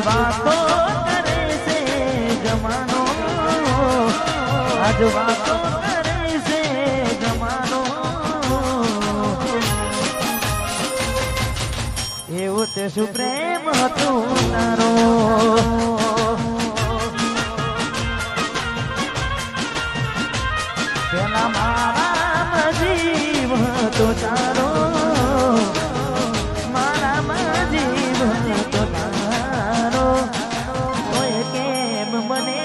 વાતો કરે છે જમાનો, આજ વાતો કરે છે જમાનો. એવું તે શું પ્રેમ હતું તારો, પેલા મારા જીવ હતો તારો, મારા જીવ હતો તારો. કોઈ કેમ મને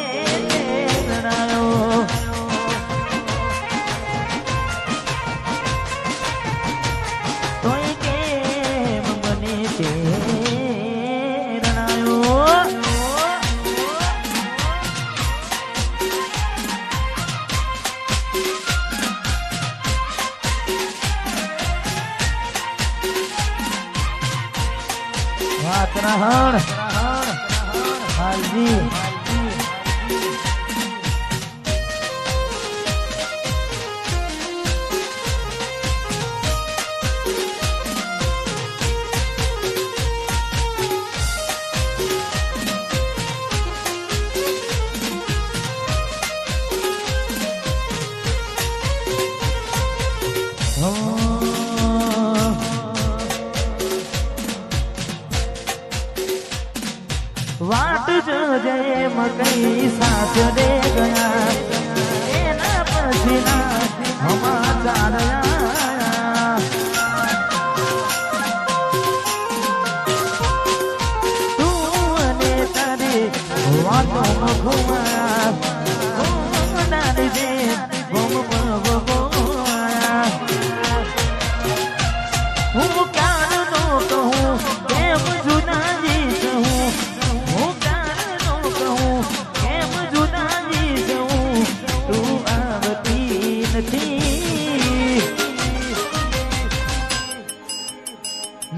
જણાયો, કોઈ કેમ મને જણાયો. વાતરહણ હાલજી वाट जो जय मकई साथ दे गया एना पसीना समाचार आया. तू अने तारी वातो घुमाया घुमनारी दे घुम घुमाया. હું ક્યારનો કહું કેમ જુદાજી કહું, હું ક્યારનો કહું કેમ જુદાજી કહું. તું આવતી નથી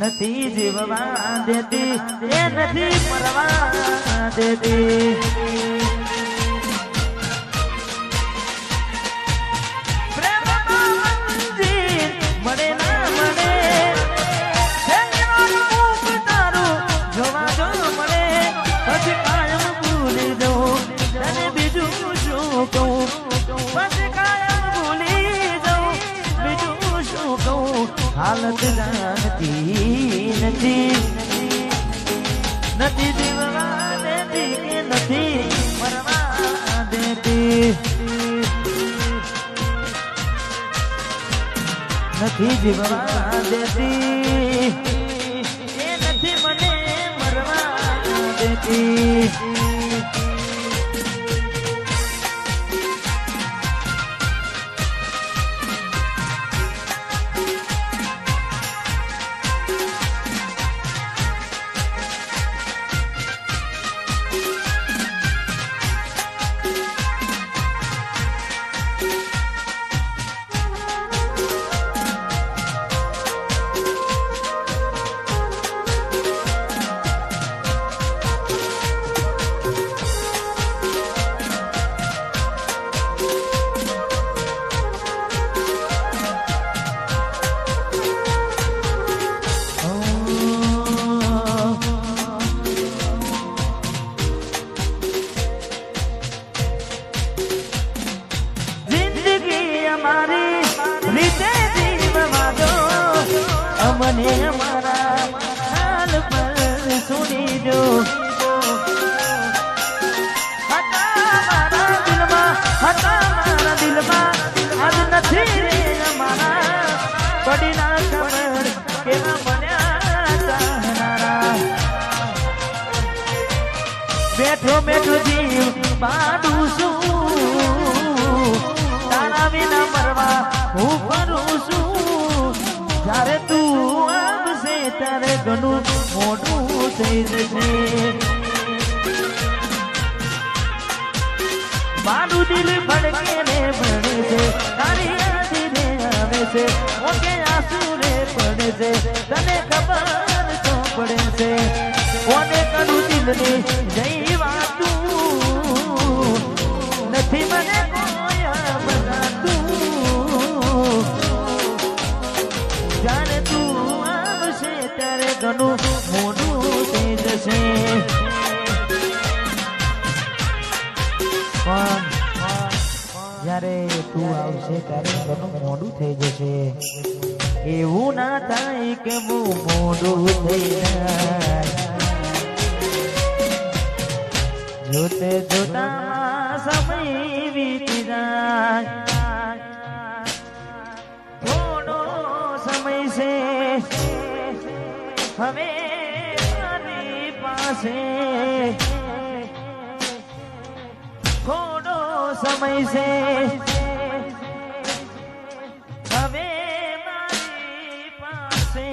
નથી જીવવા દેતી એ નથી મરવા દેતી. हालत जानती नहीं नहीं जीववा देती के नहीं मरवा देती. नहीं जीववा देती ये नहीं मने मरवा देती. મને અમારા હાલ પર સુની જો, હતા મારા દિલમાં આજ નથી રે અમારા. પડી ના ખબર કેવા બન્યા ચાહનારા. બેઠો બેઠો જીવ પાડું છું તારા વિના મરવા હું ફરું છું. જ્યારે તું આવશે ત્યારે ઘણું મોટું થઈ જશે. મારું દિલ ભડકે ને ભણે છે, તારી યાદી રે આવે છે, ઓકે આંસુ રે પડે છે. તને ખબર તો પડે છે કોને કરું દિલની જઈ વાતું નથી મને કોઈ બનાતું. ત્યારે તું આવશે ત્યારે ઘણું મોટું થઈ જશે. તું આવશે ત્યારે ઘણું મોડું થઈ જશે એવું ના થાય કે હું મોડું થઈ જાય જોતે જોતા સમય વીતી જાય થોડો સમય છે હવે મારી પાસે થોડો સમય છે હવે મારી પાસે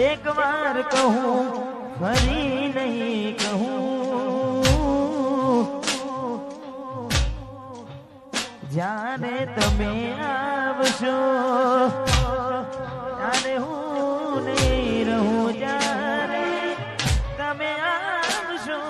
એક વાર કહું ફરી નહીં કહું જાને તમે આવશો ત્યારે હું નહીં રહું જાને તમે આવશો